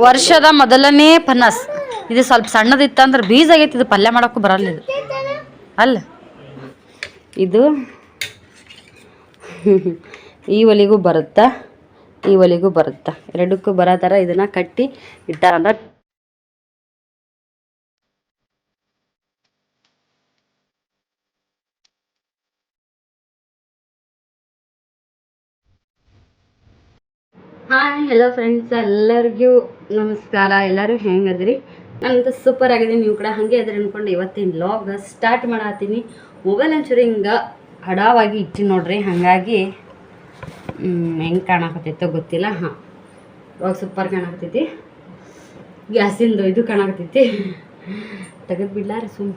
ವರ್ಷದ ಮೊದಲನೇ ಫನಸ್. ಇದು ಸ್ವಲ್ಪ ಸಣ್ಣದಿತ್ತಂದ್ರೆ ಬೀಜ ಆಗೈತಿ. ಇದು ಪಲ್ಯ ಮಾಡೋಕ್ಕೂ ಬರಲ್ಲ ಇದು ಅಲ್ಲ. ಇದು ಈ ಒಲಿಗೂ ಬರುತ್ತಾ, ಈ ಒಲಿಗೂ ಬರುತ್ತಾ, ಎರಡಕ್ಕೂ ಬರೋ ಥರ ಇದನ್ನು ಕಟ್ಟಿ ಇಟ್ಟಾರಂದ್ರೆ ಹಾಯ್ ಹೆಲೋ ಫ್ರೆಂಡ್ಸ್, ಎಲ್ಲರಿಗೂ ನಮಸ್ಕಾರ. ಎಲ್ಲರೂ ಹೆಂಗದ್ರಿ? ನಾನಂತೂ ಸೂಪರ್ ಆಗಿದ್ದೀನಿ. ನೀವು ಕೂಡ ಹಾಗೆ ಅದ್ರಿ ಅಂದ್ಕೊಂಡು ಇವತ್ತಿನ ವ್ಲಾಗ್ ಸ್ಟಾರ್ಟ್ ಮಾಡತ್ತೀನಿ. ಮೊಬೈಲ್ ಒಂಚೂರು ಹಿಂಗೆ ಹಡಾವಾಗಿ ಇಟ್ಟು ನೋಡ್ರಿ, ಹಾಗಾಗಿ ಹೆಂಗೆ ಕಾಣಕತ್ತೈತೋ ಗೊತ್ತಿಲ್ಲ. ಹಾಂ, ಇವಾಗ ಸೂಪರ್ ಕಾಣಕತ್ತೈತಿ. ಗ್ಯಾಸಿಂದು ಇದು ಕಾಣಕತ್ತೈತಿ. ತೆಗೆದು ಬಿಡ್ಲಾರ ಸುಮ್ಮ.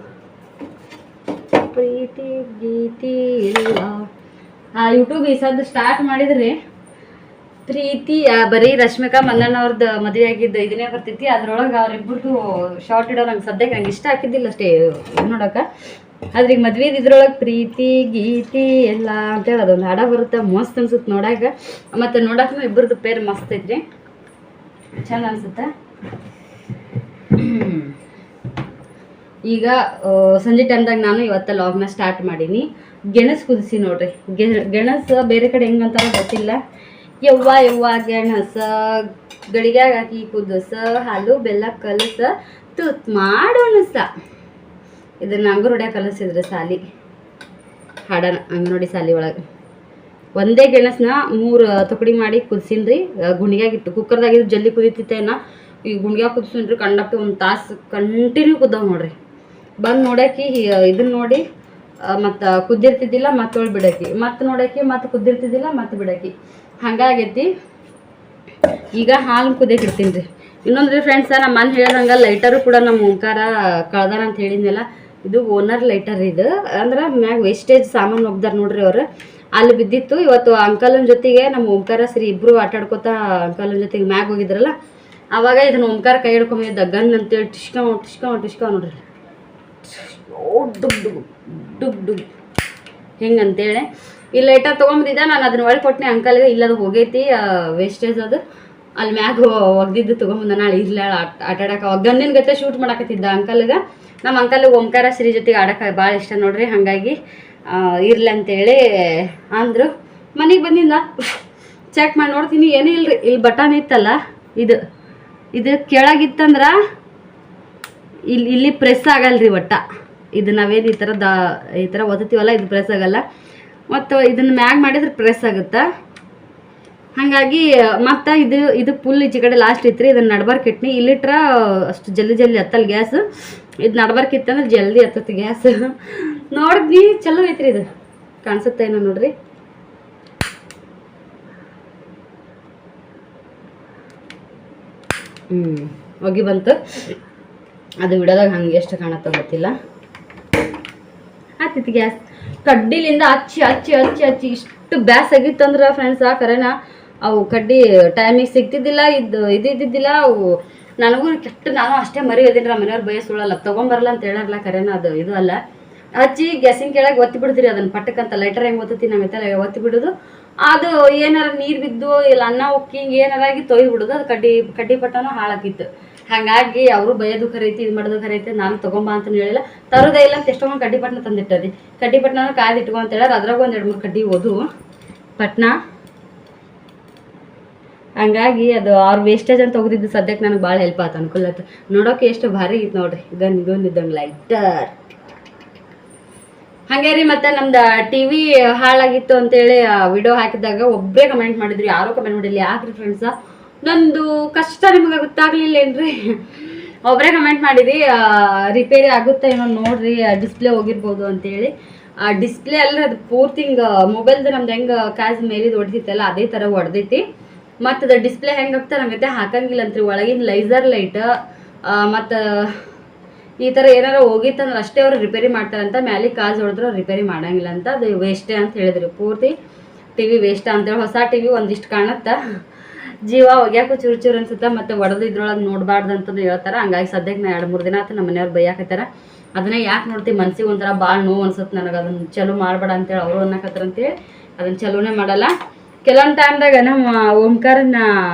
ಪ್ರೀತಿ ಗೀತಿ ಇಲ್ಲ ಯೂಟ್ಯೂಬ್ ಈ ಸದ್ದು ಸ್ಟಾರ್ಟ್ ಮಾಡಿದ್ರಿ. ಪ್ರೀತಿ ಬರೀ ರಶ್ಮಿಕಾ ಮಂದಣ್ಣ ಅವ್ರದ್ದು ಮದುವೆ ಆಗಿದ್ದು ಇದನ್ನೇ ಬರ್ತೈತಿ. ಅದ್ರೊಳಗೆ ಅವ್ರಿಬ್ಬರದು ಶಾರ್ಟ್ ಇಡೋ ನಂಗೆ ಸದ್ಯಕ್ಕೆ ನಂಗೆ ಇಷ್ಟ ಹಾಕಿದ್ದಿಲ್ಲ ಅಷ್ಟೇ ನೋಡೋಕೆ. ಆದ್ರೆ ಈಗ ಮದ್ವೆ ಇದ್ರೊಳಗೆ ಪ್ರೀತಿ ಗೀತಿ ಎಲ್ಲ ಅಂತೇಳಿ ಅದೊಂದು ಹಾಡ ಬರುತ್ತೆ. ಮಸ್ತ್ ಅನ್ಸುತ್ತೆ ನೋಡಾಕ. ಮತ್ತು ನೋಡಕ್ಕೂ ಇಬ್ಬರದು ಪೇರ್ ಮಸ್ತ್ ಐತ್ರಿ, ಚಂದ ಅನ್ಸುತ್ತೆ. ಈಗ ಸಂಜೆ ಟೈಮ್ದಾಗ ನಾನು ಇವತ್ತು ಲಾಗ್ನ ಸ್ಟಾರ್ಟ್ ಮಾಡೀನಿ. ಗೆಣಸು ಕುದಿಸಿ ನೋಡ್ರಿ. ಗೆಣಸು ಬೇರೆ ಕಡೆ ಹೆಂಗಂತಾರ ಗೊತ್ತಿಲ್ಲ. ಯವ್ವ ಯವ್ವ ಗೆಣಸ ಗಡಿಗ್ಯಾಗ ಹಾಕಿ ಕುದಸ, ಹಾಲು ಬೆಲ್ಲ ಕಲಸ, ತುತ್ ಮಾಡೋಣಸ. ಇದನ್ನ ಅಂಗನೋಡಿಯಾಗ ಕಲಿಸಿದ್ರೆ ಸಾಲಿ ಹಾಡನ ಅಂಗನೋಡಿ ಸಾಲಿ ಒಳಗೆ. ಒಂದೇ ಗೆಣಸನ್ನ 3 ತುಕಡಿ ಮಾಡಿ ಕುದಿಸಿನ್ರಿ. ಗುಂಡಿಗಾಗಿಟ್ಟು ಕುಕ್ಕರ್ದಾಗಿದ್ದು ಜಲ್ದಿ ಕುದಿತೈತೇನ. ಈ ಗುಂಡಿಯಾಗ ಕುದಿಸಿನ್ರಿ ಕಂಡಪ್ಟಿ 1 ತಾಸು ಕಂಟಿನ್ಯೂ ಕುದ್ದಾವ ನೋಡ್ರಿ. ಬಂದು ನೋಡಾಕಿ ಇದನ್ನ ನೋಡಿ ಮತ್ತು ಕುದ್ದಿರ್ತಿದ್ದಿಲ್ಲ, ಮತ್ತೆ ಬಿಡಾಕಿ, ಮತ್ತೆ ನೋಡಾಕಿ, ಮತ್ತೆ ಕುದ್ದಿರ್ತಿದ್ದಿಲ್ಲ, ಮತ್ತೆ ಬಿಡಾಕಿ, ಹಂಗಾಗೈತಿ. ಈಗ ಹಾಲು ಕುದಿಯಕ್ಕೆ ಇಡ್ತೀನಿ ರೀ. ಇನ್ನೊಂದ್ರಿ ಫ್ರೆಂಡ್ಸ, ನಮ್ಮ ಮನೆ ಹೇಳ್ದಂಗೆ ಲೈಟರು ಕೂಡ ನಮ್ಮ ಓಂಕಾರ ಕಳ್ದಾನ ಅಂತ ಹೇಳಿದ್ನಲ್ಲ. ಇದು ಓನರ್ ಲೈಟರ್. ಇದು ಅಂದ್ರೆ ಮ್ಯಾಗ ವೇಸ್ಟೇಜ್ ಸಾಮಾನು ಹೋಗ್ದಾರ ನೋಡ್ರಿ ಅವ್ರು. ಅಲ್ಲಿ ಬಿದ್ದಿತ್ತು. ಇವತ್ತು ಅಂಕಲನ ಜೊತೆಗೆ ನಮ್ಮ ಓಂಕಾರ ಸರಿ ಇಬ್ಬರು ಆಟಾಡ್ಕೋತಾ ಅಂಕಲನ ಜೊತೆಗೆ ಮ್ಯಾಗ ಹೋಗಿದ್ರಲ್ಲ, ಆವಾಗ ಇದನ್ನ ಓಂಕಾರ ಕೈ ಹಿಡ್ಕೊಂಬಿದ್ದ ಗನ್ ಅಂತೇಳಿ ಟಿಶ್ಕ ನೋಡ್ರಿ. ಡುಗ್ ಡುಗ್ ಡುಗ್ ಡುಗ್ ಹಿಂಗಂತೇಳಿ ಈ ಲೈಟರ್ ತೊಗೊಂಬಂದಿದ್ದ. ನಾನು ಅದನ್ನ ಒಳಗೆ ಕೊಟ್ಟನೆ ಅಂಕಲ್ಗೆ. ಇಲ್ಲದು ಹೋಗೈತಿ ವೇಸ್ಟೇಜ್, ಅದು ಅಲ್ಲಿ ಮ್ಯಾಗ ಒಗ್ದಿದ್ದು ತೊಗೊಂಬಂದ. ನಾಳೆ ಇರ್ಲ ಆಟಾಡಕ್ಕೆ ಗನ್ನಿನ ಗತೆ ಶೂಟ್ ಮಾಡಕತ್ತಿದ್ದ ಅಂಕಲ್ಗೆ. ನಮ್ಮ ಅಂಕಲ್ಗೆ ಓಂಕಾರ ಶ್ರೀ ಜೊತೆಗೆ ಆಡಕ್ಕೆ ಭಾಳ ಇಷ್ಟ ನೋಡ್ರಿ. ಹಾಗಾಗಿ ಇರ್ಲಿ ಅಂತೇಳಿ ಅಂದರು. ಮನೆಗೆ ಬಂದಿಂದ ಚೆಕ್ ಮಾಡಿ ನೋಡ್ತೀನಿ, ಏನೂ ಇಲ್ರಿ. ಇಲ್ಲಿ ಬಟನ್ ಇತ್ತಲ್ಲ, ಇದು ಕೆಳಗಿತ್ತಂದ್ರೆ ಇಲ್ಲಿ ಪ್ರೆಸ್ ಆಗಲ್ರಿ ಒಟ್ಟ. ಇದು ನಾವೇನು ಈ ಥರ ಒತ್ತೀವಲ್ಲ, ಇದು ಪ್ರೆಸ್ ಆಗಲ್ಲ. ಮತ್ತು ಇದನ್ನು ಮ್ಯಾಗ್ ಮಾಡಿದ್ರೆ ಪ್ರೆಸ್ ಆಗುತ್ತೆ. ಹಾಗಾಗಿ ಮತ್ತು ಇದು ಫುಲ್ ಈಚೆ ಕಡೆ ಲಾಸ್ಟ್ ಇತ್ತು ರೀ. ಇದನ್ನು ನಡ್ಬಾರ್ಕ್ ಇಟ್ನಿ. ಇಲ್ಲಿಟ್ರ ಅಷ್ಟು ಜಲ್ದಿ ಹತ್ತಲ್ಲ ಗ್ಯಾಸ್. ಇದು ನಡ್ಬಾರ್ಕ್ ಇತ್ತಂದ್ರೆ ಜಲ್ದಿ ಹತ್ತತ್ತೆ ಗ್ಯಾಸ್. ನೋಡಿದ್ನಿ ಚಲೋ ಐತ್ರಿ. ಇದು ಕಾಣಿಸುತ್ತೆ ಏನೋ ನೋಡ್ರಿ. ಹೋಗಿ ಬಂತು. ಅದು ವಿಡೋದಾಗ ಹಂಗೆ ಎಷ್ಟು ಕಾಣತ್ತೋ ಗೊತ್ತಿಲ್ಲ. ಆತಿತ್ತು ಗ್ಯಾಸ್. ಕಡ್ಡಿಲಿಂದ ಹಚ್ಚಿ ಇಷ್ಟು ಬ್ಯಾಸ್ ಆಗಿತ್ತಂದ್ರೆ ಫ್ರೆಂಡ್ಸ್, ಕರೆನ ಅವು ಕಡ್ಡಿ ಟೈಮಿಗೆ ಸಿಗ್ತಿದ್ದಿಲ್ಲ. ಇದ್ದಿದ್ದಿಲ್ಲ ಅವು. ನನಗೂ ಕೆಟ್ಟು ನಾನು ಅಷ್ಟೇ ಮರಿ ಅದೀನಿ. ಮನೆಯವ್ರು ಬಯಸುಳಲ್ಲ, ತೊಗೊಂಬರಲ್ಲ ಅಂತ ಹೇಳಾರಲ್ಲ. ಕರೆನ ಅದು ಇದು ಅಲ್ಲ. ಹಚ್ಚಿ ಗ್ಯಾಸಿನ ಕೆಳಗೆ ಒತ್ತಿ ಬಿಡ್ತೀರಿ ಅದನ್ನು ಪಟ್ಟಕ್ಕಂತ. ಲೈಟರ್ ಹೆಂಗೆ ಒತ್ತಿ ನಾವೆಲ್ಲ ಒತ್ತಿ ಬಿಡೋದು. ಅದು ಏನಾರ ನೀರು ಬಿದ್ದು ಇಲ್ಲ ಅನ್ನ ಉಕ್ಕಿ ಏನಾರಾಗಿ ತೊಯ್ದು ಬಿಡೋದು. ಅದು ಕಡ್ಡಿ ಪಟ್ಟನ ಹಾಳಾಕಿತ್ತು. ಹಾಗಾಗಿ ಅವರು ಬಯೋದು ಕರೈತಿ, ಇದು ಮಾಡೋದು ಕರೈತಿ. ನಾನು ತೊಗೊಂಬ ಅಂತಲೂ ಹೇಳಿಲ್ಲ, ತರೋದೇ ಇಲ್ಲ ಅಂತ ಎಷ್ಟೊಂದು ಕಡ್ಡಿ ಪಟ್ಟಣ ತಂದಿಟ್ಟದಿ. ಕಡ್ಡಿ ಪಟ್ಟಣ ಕಾಯ್ದು ಇಟ್ಕೊ ಅಂತ ಹೇಳಾರ. ಅದ್ರಾಗ ಒಂದು 2-3 ಕಡ್ಡಿ ಓದು ಪಟ್ನ. ಹಂಗಾಗಿ ಅದು ಅವ್ರ ವೇಸ್ಟೇಜ್ ಅಂತ ಹೋಗಿದ್ದು ಸದ್ಯಕ್ಕೆ ನನಗೆ ಭಾಳ ಹೆಲ್ಪ್ ಆಯ್ತು, ಅನುಕೂಲ ಆಯ್ತು. ನೋಡೋಕೆ ಎಷ್ಟು ಭಾರಿ ಇತ್ತು ನೋಡ್ರಿ. ಗನ್ ಇದ್ದಂಗೆ ಲೈಟರ್. ಹಾಗೆ ರೀ. ಮತ್ತು ನಮ್ದು TV ಹಾಳಾಗಿತ್ತು ಅಂತೇಳಿ ವಿಡಿಯೋ ಹಾಕಿದಾಗ ಒಬ್ಬರೇ ಕಮೆಂಟ್ ಮಾಡಿದ್ರಿ. ಯಾರೋ ಕಮೆಂಟ್ ಮಾಡಿಲ್ಲ. ಯಾಕ್ರಿ ಫ್ರೆಂಡ್ಸ, ನಂದು ಕಷ್ಟ ನಿಮ್ಗೆ ಗೊತ್ತಾಗ್ಲಿಲ್ಲ ಏನ್ರಿ? ಒಬ್ಬರೇ ಕಮೆಂಟ್ ಮಾಡಿರಿ. ರಿಪೇರಿ ಆಗುತ್ತೆ ಏನೋ ನೋಡ್ರಿ, ಡಿಸ್ಪ್ಲೇ ಹೋಗಿರ್ಬೋದು ಅಂತೇಳಿ. ಡಿಸ್ಪ್ಲೇ ಅಲ್ಲ, ಅದು ಪೂರ್ತಿ ಮೊಬೈಲ್ದು ನಮ್ದು ಹೆಂಗೆ ಕ್ಯಾಸ್ ಮೇಲಿದ್ದು ಹೊಡೆದಿತ್ತಲ್ಲ ಅದೇ ಥರ ಹೊಡೆದೈತಿ. ಮತ್ತು ಅದು ಡಿಸ್ಪ್ಲೇ ಹೆಂಗೆ ಆಗ್ತಾ ನಮಗೆ ಹಾಕಂಗಿಲ್ಲ ಅಂತ್ರಿ. ಒಳಗಿನ ಲೈಸರ್ ಲೈಟ್ ಮತ್ತು ಈ ಥರ ಏನಾರು ಹೋಗಿತ್ತಂದ್ರೆ ಅಷ್ಟೇ ಅವರು ರಿಪೇರಿ ಮಾಡ್ತಾರಂತ. ಮ್ಯಾಲೆ ಕಾಸು ಹೊಡೆದ್ರು ರಿಪೇರಿ ಮಾಡಂಗಿಲ್ಲ ಅಂತ. ಅದು ವೇಸ್ಟೇ ಅಂತ ಹೇಳಿದ್ರು. ಪೂರ್ತಿ TV ವೇಸ್ಟ್ ಅಂತೇಳಿ. ಹೊಸ TV ಒಂದಿಷ್ಟು ಕಾಣುತ್ತಾ ಜೀವ ಒಗ್ಯಾಕೂ ಚೂರು ಅನ್ಸುತ್ತೆ. ಮತ್ತು ಒಡೆದು ಇದ್ರೊಳಗೆ ನೋಡಬಾರ್ದು ಅಂತಂದು ಹೇಳ್ತಾರೆ. ಹಂಗಾಗಿ ಸದ್ಯಕ್ಕೆ ನಾ 2-3 ದಿನ ಆಯ್ತು ನಮ್ಮ ಮನೆಯವ್ರು ಬೈಯಾಕತ್ತಾರ. ಅದನ್ನೇ ಯಾಕೆ ನೋಡ್ತೀವಿ, ಮನ್ಸಿಗೆ ಒಂಥರ ಭಾಳ ನೋವು ಅನ್ಸುತ್ತೆ ನನಗೆ. ಅದನ್ನು ಚಲೋ ಮಾಡಬೇಡ ಅಂತೇಳಿ ಅವರು ಅನ್ನಕತ್ತಾರ ಅಂತೇಳಿ ಅದನ್ನು ಚಲೋನೇ ಮಾಡಲ್ಲ. ಕೆಲವೊಂದು ಟೈಮ್ದಾಗ ನಮ್ಮ ಓಂಕಾರನ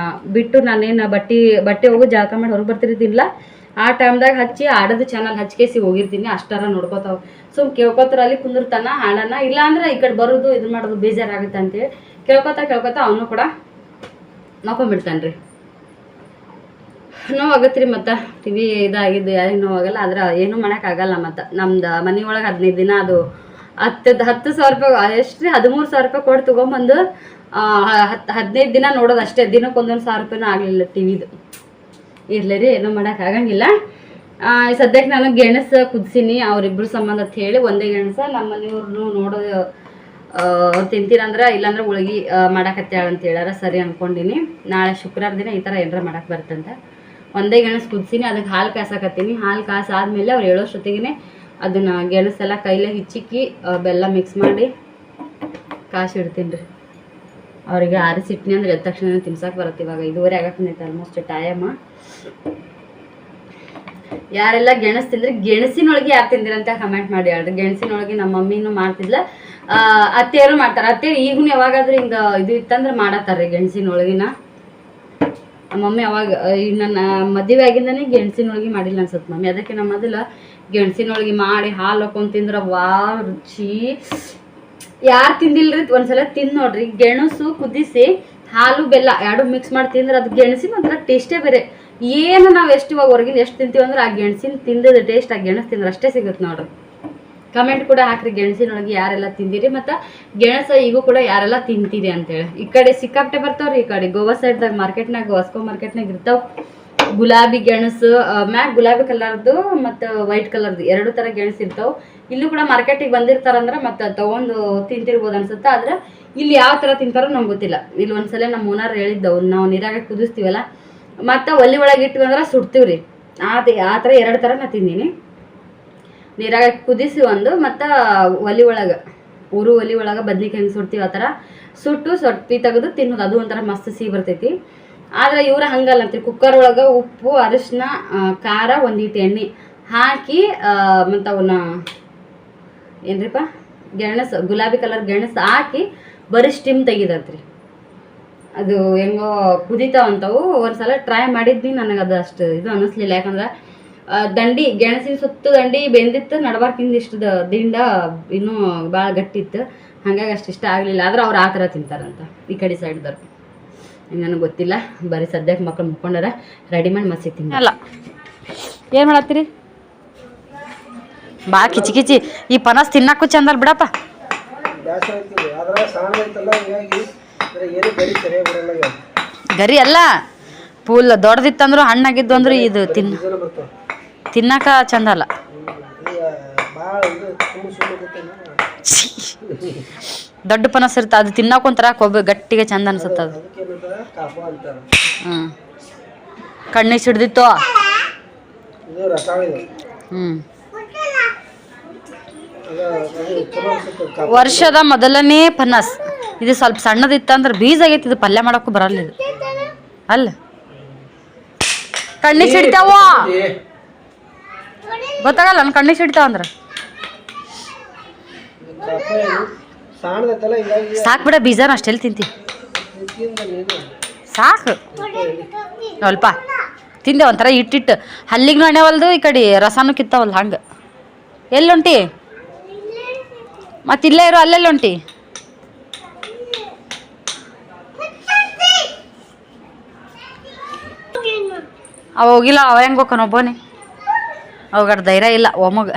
ಬಿಟ್ಟು ನಾನೇನು ಬಟ್ಟೆ ಹೋಗಿ ಜಳಕ ಮಾಡಿ ಹೊರಗೆ ಬರ್ತಿರ್ತೀನಿಲ್ಲ, ಆ ಟೈಮ್ದಾಗ ಹಚ್ಚಿ ಆಡೋದು ಚಾನಲ್ ಹಚ್ಕೇಸಿ ಹೋಗಿರ್ತೀನಿ. ಅಷ್ಟಾರ ನೋಡ್ಕೋತಾವ. ಕೇಳ್ಕೊತಾರ ಅಲ್ಲಿ ಕುಂದಿರ್ತಾನ ಹಾಡನ್ನ, ಇಲ್ಲ ಅಂದ್ರೆ ಈ ಕಡೆ ಬರೋದು ಇದು ಮಾಡೋದು ಬೇಜಾರಾಗುತ್ತೆ ಅಂತೇಳಿ ಕೇಳ್ಕೊತಾ ಅವನು ಕೂಡ ನೋಡ್ಕೊಂಡ್ಬಿಡ್ತಾನೆ ರೀ. ನೋವಾಗತ್ತೆ ರೀ. ಮತ್ತು ಟಿವಿ ಇದಾಗಿದ್ದು ಯಾರಿಗೆ ನೋವಾಗಲ್ಲ, ಆದ್ರೆ ಏನೂ ಮಾಡೋಕ್ಕಾಗಲ್ಲ. ಮತ್ತು ನಮ್ದು ಮನೆ ಒಳಗೆ 15 ದಿನ ಅದು 10,000 ರೂಪಾಯಿ ಎಷ್ಟು ರೀ, 13,000 ರೂಪಾಯಿ ಕೊಟ್ಟು ತೊಗೊಂಬಂದು 15 ದಿನ ನೋಡೋದು ಅಷ್ಟೇ. ದಿನಕ್ಕೆ 1,000 ರೂಪಾಯಿನೂ ಆಗಲಿಲ್ಲ ಟಿವಿದು. ಇರಲಿ ರೀ, ಏನೂ ಮಾಡೋಕ್ಕಾಗಂಗಿಲ್ಲ. ಸದ್ಯಕ್ಕೆ ನಾನು ಗೆಣಸು ಕುದಿಸೀನಿ ಅವರಿಬ್ಬರು ಸಂಬಂಧ ಅಂತ ಹೇಳಿ. ಒಂದೇ ಗೆಣಸು ನಮ್ಮ ಮನೆಯವ್ರನ್ನೂ ನೋಡೋದು ಅವ್ರು ತಿಂತೀರಂದ್ರೆ, ಇಲ್ಲಾಂದ್ರೆ ಹೋಳ್ಗೆ ಮಾಡಾಕತ್ತಾಳ ಅಂತ ಹೇಳಾರ. ಸರಿ ಅಂದ್ಕೊಂಡಿನಿ. ನಾಳೆ ಶುಕ್ರವಾರ ದಿನ ಈ ಥರ ಏನಾರ ಮಾಡಕ್ಕೆ ಬರ್ತಂತ ಒಂದೇ ಗೆಣಸು ಕುದಿಸೀನಿ. ಅದಕ್ಕೆ ಹಾಲು ಕಾಸಾಕತ್ತೀನಿ. ಹಾಲು ಕಾಸಾದ್ಮೇಲೆ ಅವ್ರು ಹೇಳೋಷ್ಟೊತ್ತಿಗೆ ಅದನ್ನು ಗೆಣಸೆಲ್ಲ ಕೈಲೇ ಹಿಚ್ಚಿಕ್ಕಿ ಬೆಲ್ಲ ಮಿಕ್ಸ್ ಮಾಡಿ ಕಾಸಿಡ್ತೀನಿ ರೀ. ಅವರಿಗೆ ಆರಿಸಿಟ್ನಿ ಅಂದ್ರೆ ಎದ್ದ ತಕ್ಷಣ ತಿನ್ಸಕ್ಕೆ ಬರುತ್ತೆ. ಇವಾಗ 5:30 ಆಗಕ್ಕೆ ಆಲ್ಮೋಸ್ಟ್ ಟೈಮ್. ಯಾರೆಲ್ಲ ಗೆಣಸು ತಿಂದ್ರೆ ಗೆಣಸಿನೊಳಗೆ ಯಾರು ತಿಂದಿರಂತ ಕಮೆಂಟ್ ಮಾಡಿ ಹೇಳ್ರಿ. ಗೆಣಸಿನೊಳಗೆ ನಮ್ಮ ಮಮ್ಮಿನೂ ಮಾಡ್ತಿದ್ಲ, ಅತ್ತೆಯರು ಮಾಡ್ತಾರೆ. ಅತ್ತೆ ಈಗೂ ಯಾವಾಗಾದ್ರೂ ಹಿಂಗೆ ಇದು ಇತ್ತಂದ್ರೆ ಮಾಡತ್ತಾರ್ರಿ ಗೆಣಸಿನೊಳಗಿನ. ನಮ್ಮ ಮಮ್ಮಿ ಅವಾಗ ಈಗ ನನ್ನ ಮದುವೆ ಆಗಿಂದನೇ ಗೆಣಸಿನೊಳಗೆ ಮಾಡಿಲ್ಲ ಅನ್ಸುತ್ತೆ ಮಮ್ಮಿ. ಅದಕ್ಕೆ ನಮ್ಮ ಮೊದಲು ಗೆಣಸಿನೊಳಗೆ ಮಾಡಿ ಹಾಲು ಹಾಕೊಂಡು ತಿಂದ್ರೆ ವಾ ರುಚಿ. ಯಾರು ತಿಂದಿಲ್ರಿ ಒಂದ್ಸಲ ತಿಂದು ನೋಡ್ರಿ. ಗೆಣಸು ಕುದಿಸಿ ಹಾಲು ಬೆಲ್ಲ ಎರಡು ಮಿಕ್ಸ್ ಮಾಡಿ ತಿಂದ್ರೆ ಅದು ಗೆಣಸಿನ ಒಂಥರ ಟೇಸ್ಟೇ ಬೇರೆ. ಏನು ನಾವು ಎಷ್ಟು ಇವಾಗ ಹೊರಗಿಂದ ಎಷ್ಟು ತಿಂತೀವಿ ಅಂದ್ರೆ ಆ ಗೆಣಸಿನ ತಿಂದದ ಟೇಸ್ಟ್ ಆ ಗೆಣಸು ತಿಂದ್ರೆ ಅಷ್ಟೇ ಸಿಗುತ್ತೆ ನೋಡ್ರಿ. ಕಮೆಂಟ್ ಕೂಡ ಹಾಕ್ರಿ ಗೆಣಸಿನೊಳಗೆ ಯಾರೆಲ್ಲ ತಿಂದಿರಿ, ಮತ್ತು ಗೆಣಸು ಈಗೂ ಕೂಡ ಯಾರೆಲ್ಲ ತಿಂತೀರಿ ಅಂತೇಳಿ. ಈ ಕಡೆ ಸಿಕ್ಕಾಪಟ್ಟೆ ಬರ್ತಾವ್ರಿ. ಈ ಕಡೆ ಗೋವಾ ಸೈಡ್ದಾಗ ಮಾರ್ಕೆಟ್ನಾಗ, ವಾಸ್ಕೋ ಮಾರ್ಕೆಟ್ನಾಗ ಇರ್ತಾವ ಗುಲಾಬಿ ಗೆಣಸು. ಮ್ಯಾಗ ಗುಲಾಬಿ ಕಲರ್ದು ಮತ್ತು ವೈಟ್ ಕಲರ್ದು 2 ಥರ ಗೆಣಸು ಇರ್ತಾವೆ. ಇಲ್ಲೂ ಕೂಡ ಮಾರ್ಕೆಟಿಗೆ ಬಂದಿರ್ತಾರಂದ್ರೆ ಮತ್ತು ತೊಗೊಂಡು ತಿಂತಿರ್ಬೋದು ಅನ್ಸುತ್ತೆ. ಆದ್ರೆ ಇಲ್ಲಿ ಯಾವ ಥರ ತಿಂತಾರೋ ನಮ್ಗೆ ಗೊತ್ತಿಲ್ಲ. ಇಲ್ಲಿ ಒಂದ್ಸಲ ನಮ್ಮ ಓನರ್ ಹೇಳಿದ್ದವು, ನಾವು ನೀರಾಗ ಕುದಿಸ್ತೀವಲ್ಲ ಮತ್ತು ಒಲೆ ಒಳಗೆ ಇಟ್ವಿ ಅಂದ್ರೆ ಸುಡ್ತೀವಿ ರೀ. ಆ ಥರ 2 ಥರ ನಾನು ತಿಂದೀನಿ. ನೀರಾಗ ಕುದಿಸಿ ಒಂದು, ಮತ್ತು ಒಲೆ ಒಳಗೆ ಒಲೆ ಒಳಗೆ ಬದ್ನಿಕಾಯಿ ಹೆಂಗೆ ಸುಡ್ತೀವಿ ಆ ಥರ ಸುಟ್ಟು ಸೊಟ್ಟಿ ತೆಗೆದು ತಿನ್ನೋದು. ಅದು ಒಂಥರ ಮಸ್ತ್ ಸಿಹಿ ಬರ್ತೈತಿ. ಆದರೆ ಇವ್ರು ಹಂಗಲ್ಲ ಅಂತೀವಿ. ಕುಕ್ಕರ್ ಒಳಗೆ ಉಪ್ಪು, ಅರಿಶಿನ, ಖಾರ, ಒಂದೀಟು ಎಣ್ಣೆ ಹಾಕಿ ಮತ್ತು ಅವನ್ನ ಏನ್ರಿಪ್ಪ ಗೆಣಸು ಗುಲಾಬಿ ಕಲರ್ ಗೆಣಸು ಹಾಕಿ ಬರೀ ಸ್ಟಿಮ್ ತೆಗಿದತ್ರಿ. ಅದು ಹೆಂಗೋ ಕುದಿತಾವಂತವು. ಒಂದ್ಸಲ ಟ್ರೈ ಮಾಡಿದ್ನಿ, ನನಗೆ ಅದು ಅಷ್ಟು ಇದು ಅನ್ನಿಸ್ಲಿಲ್ಲ. ಯಾಕಂದ್ರೆ ದಂಡಿ ಗೆಣಸಿನ ಸುತ್ತು ದಂಡಿ ಬೆಂದಿತ್ತು, ನಡಬಾರ್ಕಿಂದ ಇಷ್ಟು ದಿಂಡ ಇನ್ನೂ ಭಾಳ ಗಟ್ಟಿತ್ತು. ಹಾಗಾಗಿ ಅಷ್ಟು ಇಷ್ಟ ಆಗಲಿಲ್ಲ. ಆದ್ರೆ ಅವ್ರು ಆ ಥರ ತಿಂತಾರಂತ ಈ ಕಡೆ ಸೈಡ್ದವ್ರು. ನನಗೆ ಗೊತ್ತಿಲ್ಲ. ಬರೀ ಸದ್ಯಕ್ಕೆ ಮಕ್ಕಳು ಮುಕ್ಕೊಂಡಾರ, ರೆಡಿ ಮಾಡಿ ಮಸಿತೀನಿ. ಅಲ್ಲ ಏನು ಮಾಡತ್ತೀರಿ? ಭಾಳ ಕಿಚಿ ಈ ಪನಸ್ ತಿನ್ನಕ್ಕೂ ಚಂದಲ್ ಬಿಡಪ್ಪ. ಗರಿ ಅಲ್ಲ ಫುಲ್ ದೊಡ್ಡದಿತ್ತಂದ್ರು ಹಣ್ಣಾಗಿದ್ದು ಅಂದ್ರೆ ಇದು ತಿನ್ನಕ ಚಂದ ಅಲ್ಲ. ದೊಡ್ಡ ಪನಸ್ ಇರ್ತ, ಅದು ತಿನ್ನಕ ಒಂಥರ ಕೊಬ್ಬು ಗಟ್ಟಿಗೆ ಚಂದ ಅನ್ಸುತ್ತ. ಅದು ಕಣ್ಣಿಗೆ ಸಿಡ್ದಿತ್ತು. ವರ್ಷದ ಮೊದಲನೇ ಪನಸ್ ಇದು. ಸ್ವಲ್ಪ ಸಣ್ಣದಿತ್ತಂದ್ರೆ ಬೀಜ ಆಗೈತಿ. ಇದು ಪಲ್ಯ ಮಾಡಕ್ಕೂ ಬರಲ್ಲ ಇದು. ಅಲ್ಲ ಕಣ್ಣಿಗೆ ಸಿಡ್ತಾವ, ಗೊತ್ತಾಗಲ್ಲ ನನ್ನ ಕಣ್ಣಿಗೆ ಸಿಡ್ತಾವ ಅಂದ್ರೆ. ಸಾಕು ಬಿಡ, ಬೀಜನ ಅಷ್ಟೆಲ್ಲಿ ತಿಂತಿ ಸಾಕು. ಸ್ವಲ್ಪ ತಿಂದೆ ಒಂಥರ ಇಟ್ಟಿಟ್ಟು ಹಲ್ಲಿಗೆ ಎಣ್ಣೆವಲ್ದು, ಈ ಕಡೆ ರಸನೂ ಕಿತ್ತಾವಲ್ಲ. ಹಂಗೆ ಎಲ್ಲುಂಟಿ ಮತ್ತು ಇಲ್ಲೇ ಇರೋ ಅಲ್ಲೆಲ್ಲ ಉಂಟಿ. ಅವ ಹೋಗಿಲ್ಲ, ಅವ ಹೆಂಗೆ ಹೋಗ್ತಾನ ಒಬ್ಬನೇ. ಅವಾಗ ಧೈರ್ಯ ಇಲ್ಲ ಒಮ್ಮಗ.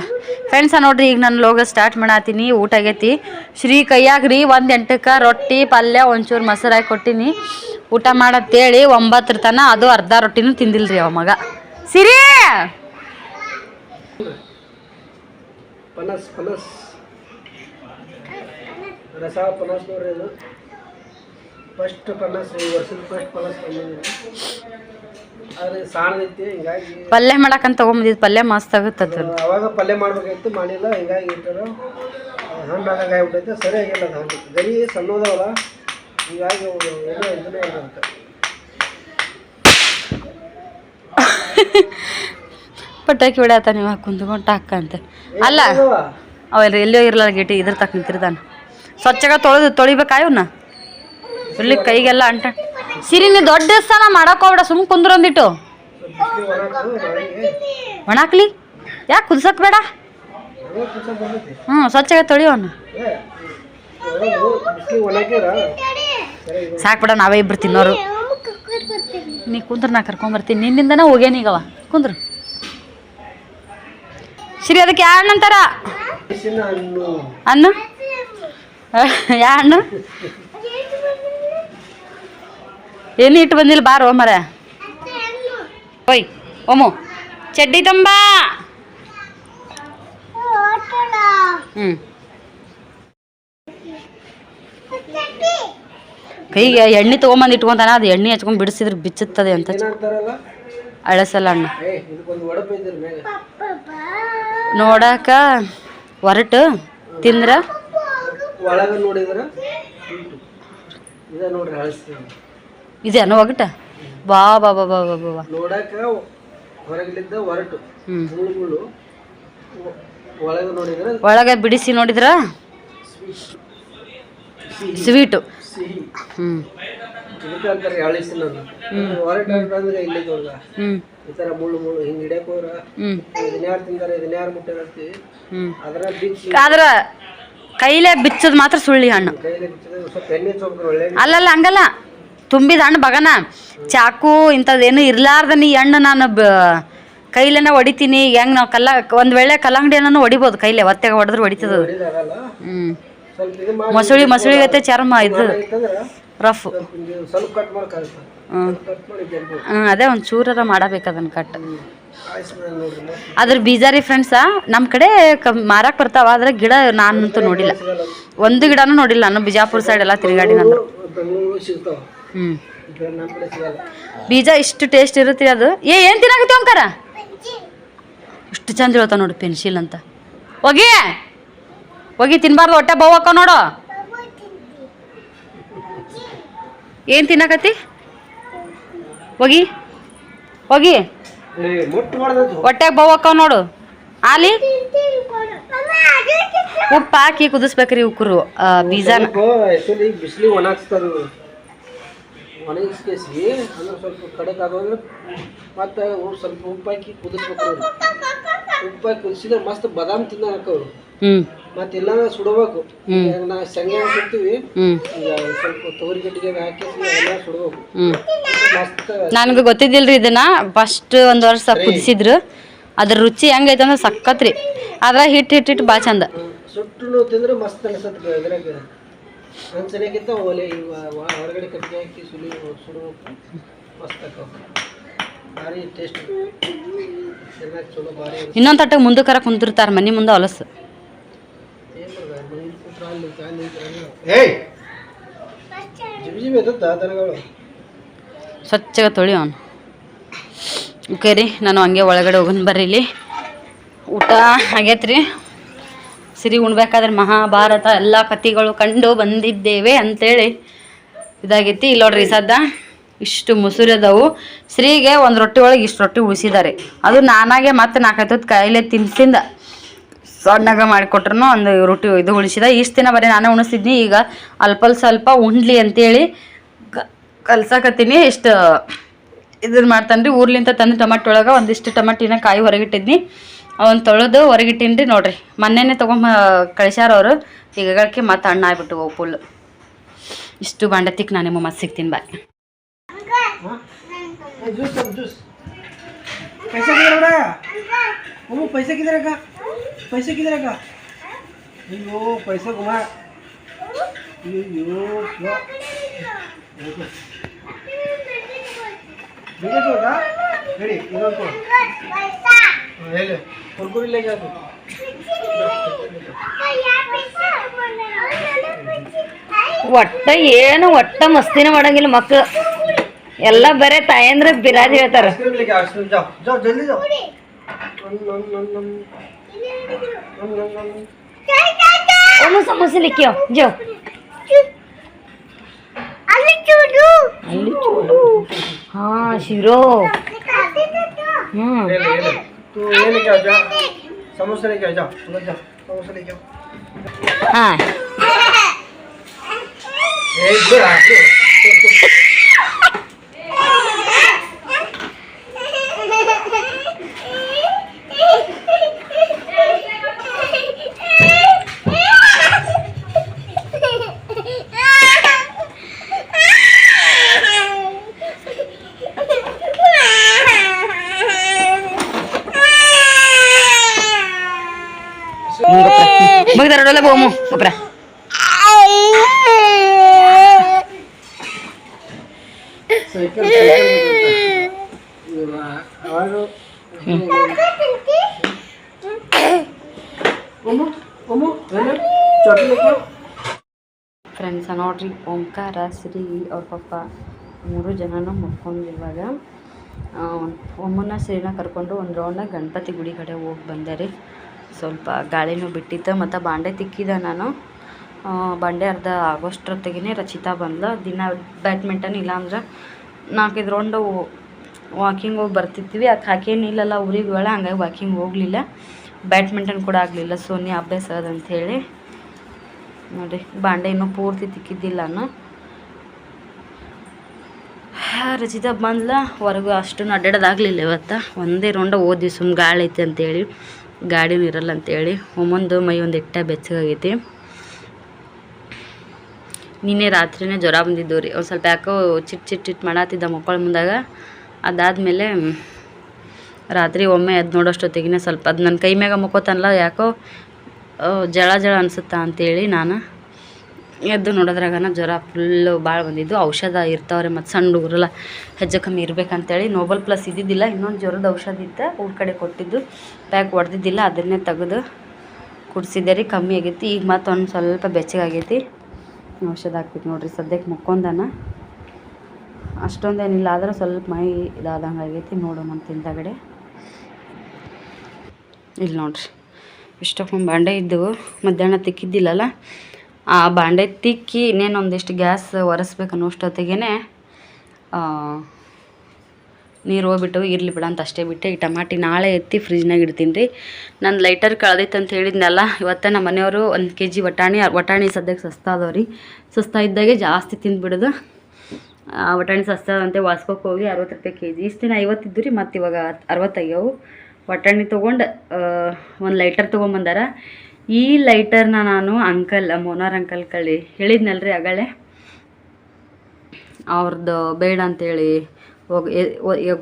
ಫ್ರೆಂಡ್ಸ ನೋಡ್ರಿ, ಈಗ ನಾನು ಲೋಗ ಸ್ಟಾರ್ಟ್ ಮಾಡತ್ತೀನಿ. ಊಟ ಆಗೈತಿ. ಶ್ರೀ ಕೈಯಾಗ ರೀ 1 ಗಂಟೆಗೆ ರೊಟ್ಟಿ ಪಲ್ಯ ಒಂಚೂರು ಮೊಸರು ಹಾಕಿ ಕೊಟ್ಟಿನಿ. ಊಟ ಮಾಡತ್ತೇಳಿ 9 ತನ ಅದು ಅರ್ಧ ರೊಟ್ಟಿನೂ ತಿಂದಿಲ್ರಿ ಅವ ಮಗ. ಸಿರಿ ಪನಸ್ ಪನಸ್ ರಸ ಪನಸ್ ನೋಡ್ರಿ. ಇದು ಫಸ್ಟ್ ಪನಸ್, ಈ ವರ್ಷದ ಫಸ್ಟ್ ಪನಸ್ ಆದರೆ ಸಾಣದೈತಿ. ಹಿಂಗಾಗಿ ಪಲ್ಯ ಮಾಡಕ್ಕಂತ ತಗೊಂಬಂದಿದ್ದು. ಪಲ್ಯ ಮಸ್ತ್ ಆಗುತ್ತದೆ. ಅವಾಗ ಪಲ್ಯ ಮಾಡ್ಬೇಕಾಯ್ತು, ಮಾಡಿಲ್ಲ. ಹಿಂಗಾಗಿ ಇಟ್ಟರು ಹಣ್ಣಾಗ ಆಗ್ಬಿಟ್ಟೈತೆ. ಸರಿ ಆಗಿಲ್ಲ ಅದು. ಹಣ್ಣು ಗರಿ ಸಣ್ಣದವಲ್ಲ, ಹಿಂಗಾಗಿ ಏನೋ ಇದನ್ನೇ ಇಲ್ಲ ಅಂತ. ಪಟಾಕಿ ಹೊಡ್ಯಾತ ನೀವು ಕುಂತ್ಕೊಂಡು ಟಾಕ ಅಂತ. ಅಲ್ಲ ಅವೆಲ್ಲ ಎಲ್ಲೋ ಇರಲ್ಲ ಗೇಟಿ ಇದ್ರ ತಕ್ಕ ನಿಂತಿರ್ತಾನೆ. ಸ್ವಚ್ಛಗ ತೊಳಿಬೇಕಾ ಇವನ್ನ ಇಲ್ಲಿ ಕೈಗೆಲ್ಲ ಅಂಟ ಸಿರಿ ನೀ ದೊಡ್ಡ ಸ್ಥಾನ ಮಾಡಕ್ ಹೋಗ್ಬೇಡ ಸುಮ್ ಕುಂದ್ರ ಅಂದಿಟ್ಟು ಒಣಾಕ್ಲಿ ಯಾಕೆ ಕುದ್ಸಕ್ ಬೇಡ ಸ್ವಚ್ಛಗೆ ತೊಳಿಯೋನು ಸಾಕು ಬಿಡ ನಾವೇ ಇಬ್ರು ತಿನ್ನೋರು ನೀ ಕುಂದ್ರ ನಾ ಕರ್ಕೊಂಬರ್ತೀನಿ ನಿನ್ನಿಂದನ ಹೋಗ್ಯಾನೀಗವ ಕುಂದ್ರ ಸಿರಿ ಅದಕ್ಕೆ ಯಾ ಹಣ್ಣು ಅಂತಾರ ಹಣ್ಣು ಯಾ ಹಣ್ಣು ಏನು ಇಟ್ಟು ಬಂದಿಲ್ಲ ಬಾರೋ ಮರ ಓಯ್ ಓಮು ಚಡ್ಡಿ ತಂಬ ಕೈಗೆ ಎಣ್ಣೆ ತೊಗೊಂಬಂದು ಇಟ್ಕೊಂತಾನ ಅದು ಎಣ್ಣೆ ಹಚ್ಕೊಂಡ್ ಬಿಡಿಸಿದ್ರೆ ಬಿಚ್ಚುತ್ತದೆ ಅಂತ ಅಳಸಲ್ಲ ಹಣ್ಣು ನೋಡಾಕ ಹೊರಟು ತಿಂದ್ರ ಇದೇನು ಒಗಟ ಬಾ ಬಾ ಬಾ ಬಾ ಬಾ ಬಾ ನೋಡಾಕ ಹೊರಗಿಲಿದ್ದ ಹೊರಟು ಒಳಗೆ ಬಿಡಿಸಿ ನೋಡಿದ್ರ ಸ್ವೀಟು ಆದ್ರ ಕೈಲೇ ಬಿಚ್ಚದ್ ಮಾತ್ರ ಸುಳ್ಳಿ ಹಣ್ಣು ಅಲ್ಲಲ್ಲ ಹಂಗಲ್ಲ ತುಂಬಿದ ಹಣ್ಣು ಬಗನ ಚಾಕು ಇಂಥದ್ದೇನು ಇರ್ಲಾರ್ದ ನೀ ಹಣ್ಣು ನಾನು ಕೈಲೇನ ಹೊಡಿತೀನಿ ಹೆಂಗ್ ನಾವು ಒಂದ್ ವೇಳೆ ಕಲ್ಲಂಗಡಿ ಹಣ್ಣು ಹೊಡಿಬೋದು ಕೈಲೇ ಒತ್ತೆಗೆ ಹೊಡೆದ್ರೆ ಹೊಡಿತದ ಮಸುಳಿ ಗತ್ತೆ ಚರ್ಮ ಇದು ರಫ್ ಅದೇ ಒಂದು ಚೂರರ ಮಾಡಬೇಕು ಅದನ್ನ ಕಟ್ ಅದ್ರ ಬೀಜಾರಿ ಫ್ರೆಂಡ್ಸ ನಮ್ಮ ಕಡೆ ಮಾರಕ್ ಬರ್ತಾವ ಆದ್ರೆ ಗಿಡ ನಾನಂತೂ ನೋಡಿಲ್ಲ ಒಂದು ಗಿಡನೂ ನೋಡಿಲ್ಲ ನಾನು ಬಿಜಾಪುರ ಸೈಡ್ ಎಲ್ಲ ತಿರುಗಾಡಿ ನಾನು ಬೀಜ ಇಷ್ಟು ಟೇಸ್ಟ್ ಇರುತ್ತೆ ಅದು ಏನ್ ತಿನ್ನಾಗತ್ತೆ ಅಂಕಾರ ಇಷ್ಟು ಚಂದ ಹೇಳ್ತಾವ ನೋಡಿ ಪೆನ್ಸಿಲ್ ಅಂತ ಹೋಗಿ ತಿನ್ಬಾರ್ದು ಹೊಟ್ಟೆ ಬಹು ನೋಡು ಏನ್ ತಿನ್ನಕತ್ತಿ ಹೋಗಿ ಹೊಟ್ಟೆಗೆ ಬಹು ನೋಡು ಆಲಿ ಉಪ್ಪು ಹಾಕಿ ಕುದಿಸ್ಬೇಕ್ರಿ ಉಕ್ಕರು ಬೀಜನ ಬಿಸಿಲಿಗೆ ಒಣಗಿಸ್ತಾರೆ ಒಣಗಿಸ್ಕೇಸಿ ಅಂದ್ರೆ ಸ್ವಲ್ಪ ಕಡೆಗೆ ಆಗೋದ್ರೆ ಮತ್ತೆ ಸ್ವಲ್ಪ ಉಪ್ಪು ಹಾಕಿ ಕುದಿಸ್ಬೇಕು ಉಪ್ಪು ಹಾಕಿ ಕುದಿಸಿದ್ರೆ ಮಸ್ತ್ ಬಾದಾಮ್ ತಿನ್ನ ಹಾಕೋರು ಮತ್ತೆ ಇಲ್ಲ ಸುಡಬೇಕು ನಾ ಶೇಂಗಾ ಹಾಕಿರ್ತೀವಿ ಸ್ವಲ್ಪ ತೊಗರಿ ಗಡ್ಡಿಗೆ ಹಾಕಿ ಎಲ್ಲ ಸುಡಬೇಕು ಮಸ್ತ್ ನನಗೆ ಗೊತ್ತಿದ್ದಿಲ್ರಿ ಇದನ್ನ ಫಸ್ಟ್ ಒಂದು ವರ್ಷ ಕುದಿಸಿದ್ರು ಅದ್ರ ರುಚಿ ಹೆಂಗೈತೆ ಅಂದ್ರೆ ಸಕ್ಕತ್ರಿ ಆದ್ರೆ ಹಿಟ್ಟು ಭಾಳ ಚಂದ ಸುಟ್ಟು ತಿಂದ್ರೆ ಮಸ್ತ್ ಅನ್ಸತ್ತೆ ಇದ್ರಾಗ ಚೆನ್ನಾಗಿತ್ತ ಒಲೆ ಹೊರಗಡೆ ಕಟ್ಟಿಗೆ ಹಾಕಿ ಸುಡಬೇಕು ಮಸ್ತ್ ಹಾಕೋ ಭಾರಿ ಟೇಸ್ಟ್ ಚೆನ್ನಾಗಿ ಚಲೋ ಭಾರಿ ಇನ್ನೊಂದು ತಟ್ಟೆ ಮುಂದಕ್ಕೆ ಕುಂತಿರ್ತಾರೆ ಮನೆ ಮುಂದೆ ಹೊಲಸು ಸ್ವಚ್ಛಗೆ ತೊಳಿ ಅವನು ಓಕೆ ರೀ ನಾನು ಹಂಗೆ ಒಳಗಡೆ ಹೋಗೋಣ ಬರ್ರಿ ಇಲ್ಲಿ ಊಟ ಆಗೈತ್ರಿ ಸಿರಿ ಉಣ್ಬೇಕಾದ್ರೆ ಮಹಾಭಾರತ ಎಲ್ಲ ಕಥೆಗಳು ಕಂಡು ಬಂದಿದ್ದೇವೆ ಅಂತೇಳಿ ಇದಾಗೈತಿ ಇಲ್ಲಿ ನೋಡ್ರಿ ಸದ್ದ ಇಷ್ಟು ಮೊಸರು ಅದಾವು ಶ್ರೀಗೆ ಒಂದು ರೊಟ್ಟಿ ಒಳಗೆ ಇಷ್ಟು ರೊಟ್ಟಿ ಉಳಿಸಿದ್ದಾರೆ ಅದು ನಾನಾಗೆ ಮತ್ತೆ 4-5 ಕಾಯಿಲೆ ತಿನ್ಸಿಂದ ಸಣ್ಣಗ ಮಾಡಿಕೊಟ್ರು ಒಂದು ರೊಟ್ಟಿ ಇದು ಉಳಿಸಿದ ಇಷ್ಟು ದಿನ ಬರೀ ನಾನೇ ಉಣಿಸ್ತಿದ್ನಿ ಈಗ ಸ್ವಲ್ಪ ಉಂಡ್ಲಿ ಅಂತೇಳಿ ಕಲ್ಸಕತ್ತೀನಿ ಇಷ್ಟು ಇದನ್ನ ಮಾಡ್ತಾನೆ ರೀ ಊರ್ಲಿಂದ ತಂದು ಟೊಮೆಟೊ ಒಳಗೆ ಒಂದಿಷ್ಟು ಟೊಮೆಟಿನ ಕಾಯಿ ಹೊರಗಿಟ್ಟಿದ್ನಿ ಅವನ್ನ ತೊಳೆದು ಹೊರಗಿಟ್ಟಿನಿ ರೀ ನೋಡ್ರಿ ಮೊನ್ನೆನೇ ತೊಗೊಂಬ ಕಳಿಸ್ಯಾರ ಅವರು ಹೀಗಾಗಿ ಮತ್ತೆ ಹಣ್ಣು ಆಗ್ಬಿಟ್ಟು ಫುಲ್ ಇಷ್ಟು ಬಾಂಡತಿಕ್ ನಾನು ನಿಮ್ಮ ಮತ್ತೆ ಸಿಗ್ತೀನಿ ಬಾಯ್ पैसे किधर का अयो पैसा घुमा अयो देखो तो का रेडी इधर को ले ले कुरकुरे ले जा तू ಒಟ್ಟ ಮಸ್ತಿನ ಮಾಡಂಗಿಲ್ಲ ಮಕ್ಕಳು ಎಲ್ಲ ಬರೇ ತಾಯಂದ್ರ ಬಿರಾಜಿ ಹೇಳ್ತಾರ ಸಮೋಸೆ लिखियो जो हाँ शिरो तू ये लेके आ जा समोसा लेके आ जा समोसा लेके आओ हाँ ए Bang taruh dulu bawamu, Gopra. Cycle ಅವಾಗ ಫ್ರೆಂಡ್ಸ ನೋಡ್ರಿ, ಓಂಕಾರ, ಶ್ರೀ ಅವ್ರ ಪಪ್ಪ 3 ಜನನೂ ಮುಟ್ಕೊಂಡು ಇವಾಗ ಒಮ್ಮನ ಶ್ರೀನ ಕರ್ಕೊಂಡು ಒಂದು ರೌಂಡಾಗ ಗಣಪತಿ ಗುಡಿ ಕಡೆ ಹೋಗಿ ಬಂದೆ ರೀ. ಸ್ವಲ್ಪ ಗಾಳಿನೂ ಬಿಟ್ಟಿತ್ತು ಮತ್ತು ಬಾಂಡೆ ತಿಕ್ಕಿದ ನಾನು. ಬಾಂಡೆ ಅರ್ಧ ಆಗೋಷ್ಟೊತ್ತಿಗೆ ರಚಿತಾ ಬಂದ್ಲು. ದಿನ ಬ್ಯಾಡ್ಮಿಂಟನ್ ಇಲ್ಲಾಂದ್ರೆ 4-5 ರೌಂಡು ವಾಕಿಂಗ್ ಹೋಗಿ ಬರ್ತಿರ್ತೀವಿ. ಅದು ಹಾಕೇನಿಲ್ಲಲ್ಲ ಊರಿಗೆ ಬೇಡ, ಹಂಗಾಗಿ ವಾಕಿಂಗ್ ಹೋಗಲಿಲ್ಲ. ಬ್ಯಾಡ್ಮಿಂಟನ್ ಕೂಡ ಆಗಲಿಲ್ಲ, ಸೋನಿ ಅಭ್ಯಾಸ ಅದಂಥೇಳಿ. ನೋಡಿರಿ, ಬಾಂಡೆ ಇನ್ನೂ ಪೂರ್ತಿ ತಿಕ್ಕಿದ್ದಿಲ್ಲ ನಾನು. ರಚಿತಾ ಬಂದ್ಲ, ಹೊರಗೂ ಅಷ್ಟೊಂದು ಅಡ್ಡಾಡೋದಾಗಲಿಲ್ಲ ಇವತ್ತು. ಒಂದೇ ರೌಂಡ ಓದಿ ಸುಮ್ಮ ಗಾಳಿ ಐತಿ ಅಂತೇಳಿ, ಗಾಡಿನೂ ಇರಲ್ಲ ಅಂತೇಳಿ. ಒಮ್ಮೊಂದು ಮೈ ಒಂದು ಎಟ್ಟ ಬೆಚ್ಚಗಾಗೈತಿ. ನಿನ್ನೆ ರಾತ್ರಿನೇ ಜ್ವರ ಬಂದಿದ್ದು ರೀ. ಒಂದು ಸ್ವಲ್ಪ ಯಾಕೋ ಚಿಟ್ ಮಾಡತ್ತಿದ್ದ ಮಕ್ಕಳ ಮುಂದಾಗ. ಅದಾದಮೇಲೆ ರಾತ್ರಿ ಒಮ್ಮೆ ಎದ್ದು ನೋಡೋಷ್ಟೊತ್ತಿಗೆ ಸ್ವಲ್ಪ ಅದು ನನ್ನ ಕೈ ಮ್ಯಾಗ ಮುಕ್ಕೋತನಲ್ಲ, ಯಾಕೋ ಜಳ ಅನಿಸುತ್ತಾ ಅಂತೇಳಿ ನಾನು ಎದ್ದು ನೋಡೋದ್ರಾಗನ ಜ್ವರ ಫುಲ್ಲು ಭಾಳ ಬಂದಿದ್ದು. ಔಷಧ ಇರ್ತಾವ್ರೆ, ಮತ್ತು ಸಣ್ಣ ಹುಡುಗರೆಲ್ಲ ಹೆಚ್ಚು ಕಮ್ಮಿ ಇರ್ಬೇಕಂತೇಳಿ ನೋಬಲ್ ಪ್ಲಸ್ ಇದ್ದಿದ್ದಿಲ್ಲ, ಇನ್ನೊಂದು ಜ್ವರದ ಔಷಧ ಇತ್ತು, ಊರ ಕಡೆ ಕೊಟ್ಟಿದ್ದು. ಪ್ಯಾಕ್ ಹೊಡೆದಿದ್ದಿಲ್ಲ, ಅದನ್ನೇ ತೆಗೆದು ಕುಡಿಸಿದ್ದೆ ರೀ. ಕಮ್ಮಿ ಆಗೈತಿ. ಈಗ ಮತ್ತು ಒಂದು ಸ್ವಲ್ಪ ಬೆಚ್ಚಗಾಗೈತಿ. ಔಷಧ ಹಾಕ್ಬೇಕು ನೋಡಿರಿ. ಸದ್ಯಕ್ಕೆ ಮುಕ್ಕೊಂಡನ, ಅಷ್ಟೊಂದೇನಿಲ್ಲ, ಆದ್ರೆ ಸ್ವಲ್ಪ ಮೈ ಇದಾದಂಗೆ ಆಗೈತಿ. ನೋಡೋಣ ಅಂತ ಹಿಂದಗಡೆ. ಇಲ್ಲಿ ನೋಡಿರಿ, ಇಷ್ಟೊಂದು ಬಾಂಡೆ ಇದ್ದವು, ಮಧ್ಯಾಹ್ನ ತಿಕ್ಕಿದ್ದಿಲ್ಲಲ್ಲ. ಆ ಬಾಂಡೆ ತಿಕ್ಕಿ ಇನ್ನೇನು ಒಂದಿಷ್ಟು ಗ್ಯಾಸ್ ಒರೆಸ್ಬೇಕು ಅನ್ನೋಷ್ಟೊತ್ತಿಗೆ ನೀರು ಹೋಗ್ಬಿಟ್ಟು ಇರಲಿ ಬಿಡ ಅಂತ ಅಷ್ಟೇ ಬಿಟ್ಟೆ. ಈ ಟಮಾಟಿ ನಾಳೆ ಎತ್ತಿ ಫ್ರಿಜ್ನಾಗ ಇಡ್ತೀನಿ ರೀ. ನನ್ನ ಲೈಟರ್ ಕಳೆದೈತೆ ಅಂತ ಹೇಳಿದ್ನಲ್ಲ, ಇವತ್ತು ನಮ್ಮ ಮನೆಯವರು 1 kg ವಟಾಣಿ ಸದ್ಯಕ್ಕೆ ಸಸ್ತಾ ಅದಾವ ರೀ. ಸಸ್ತಾ ಇದ್ದಾಗೆ ಜಾಸ್ತಿ ತಿಂದುಬಿಡೋದು. ವಟಾಣಿ ಸಸ್ತಾ ಅಂತೆ ವಾಸ್ಕೋಕ್ಕೆ ಹೋಗಿ 60 ರೂಪಾಯಿ kg. ಇಷ್ಟು ದಿನ 50 ಇದ್ದು ರೀ, ಮತ್ತು ಇವಾಗ 60 ಆಗ್ಯಾವು. ವಟಾಣಿ ತೊಗೊಂಡು ಒಂದು ಲೈಟರ್ ತೊಗೊಂಬಂದಾರ. ಈ ಲೈಟರ್ನ ನಾನು ಮೋನಾರ್ ಅಂಕಲ್ ಕಳ್ಳಿ ಹೇಳಿದ್ನಲ್ರಿ ಆಗಳೇ, ಅವ್ರದ್ದು ಬೇಡ ಅಂತೇಳಿ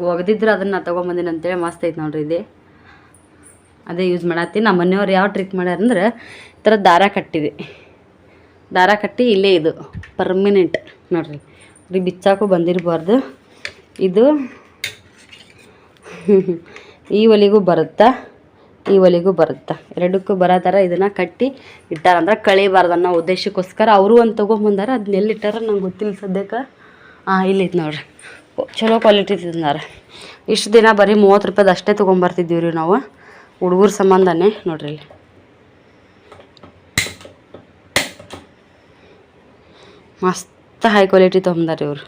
ಒಗೆದಿದ್ರೆ ಅದನ್ನು ತೊಗೊಂಬಂದಿನಿ ಅಂತೇಳಿ. ಮಸ್ತ್ ಐತೆ ನೋಡ್ರಿ ಇದೆ. ಅದೇ ಯೂಸ್ ಮಾಡತ್ತೀನಿ. ನಮ್ಮ ಮನೆಯವ್ರು ಯಾವ ಟ್ರಿಕ್ ಮಾಡ್ಯಾರಂದ್ರೆ, ಈ ಥರ ದಾರ ಕಟ್ಟಿ ಇಲ್ಲೇ ಇದು ಪರ್ಮನೆಂಟ್ ನೋಡ್ರಿ. ಬಿಚ್ಚಾಕು ಬಂದಿರಬಾರ್ದು. ಇದು ಈ ಒಲಿಗೂ ಬರುತ್ತಾ, ಈ ಒಲಿಗೂ ಬರುತ್ತಾ, ಎರಡಕ್ಕೂ ಬರೋ ಥರ ಇದನ್ನು ಕಟ್ಟಿ ಇಟ್ಟಾರಂದ್ರೆ ಕಳಿಬಾರ್ದು ಅನ್ನೋ ಉದ್ದೇಶಕ್ಕೋಸ್ಕರ ಅವರು ಒಂದು ತೊಗೊಂಬಂದಾರ. ಅದನ್ನ ಎಲ್ಲಿಟ್ಟಾರ ನಂಗೆ ಗೊತ್ತಿಲ್ಲ ಸದ್ಯಕ್ಕೆ. ಇಲ್ಲಿತ್ತು ನೋಡ್ರಿ, ಚಲೋ ಕ್ವಾಲಿಟಿ ತಂದಾರ. ಇಷ್ಟು ದಿನ ಬರೀ 30 ರೂಪಾಯ್ದು ಅಷ್ಟೇ ತೊಗೊಂಬರ್ತಿದ್ದೀವಿ ರೀ ನಾವು, ಹುಡುಗರ ಸಂಬಂಧನೇ. ನೋಡ್ರಿ ಇಲ್ಲಿ ಮಸ್ತ್ ಹೈ ಕ್ವಾಲಿಟಿ ತೊಗೊಂಬಾರ ಇವರು.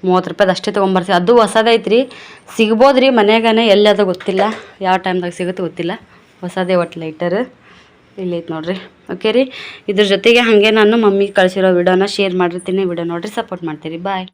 30 ರೂಪಾಯ್ದು ಅಷ್ಟೇ ತೊಗೊಂಬರ್ತೀವಿ. ಅದು ಹೊಸದೈತ್ರಿ, ಸಿಗ್ಬೋದು ರೀ ಮನ್ಯಾಗನೇ, ಎಲ್ಲಿ ಅದು ಗೊತ್ತಿಲ್ಲ, ಯಾವ ಟೈಮ್ದಾಗ ಸಿಗುತ್ತೆ ಗೊತ್ತಿಲ್ಲ. ಹೊಸದೇ ಒಟ್ಟು ಲೈಟರ್ ಇಲ್ಲೈತೆ ನೋಡ್ರಿ. ಓಕೆ ರೀ, ಇದ್ರ ಜೊತೆಗೆ ಹಾಗೆ ನಾನು ಮಮ್ಮಿಗೆ ಕಳಿಸಿರೋ ವಿಡಿಯೋನ ಶೇರ್ ಮಾಡಿರ್ತೀನಿ. ವಿಡಿಯೋ ನೋಡಿರಿ, ಸಪೋರ್ಟ್ ಮಾಡ್ತೀರಿ. ಬಾಯ್.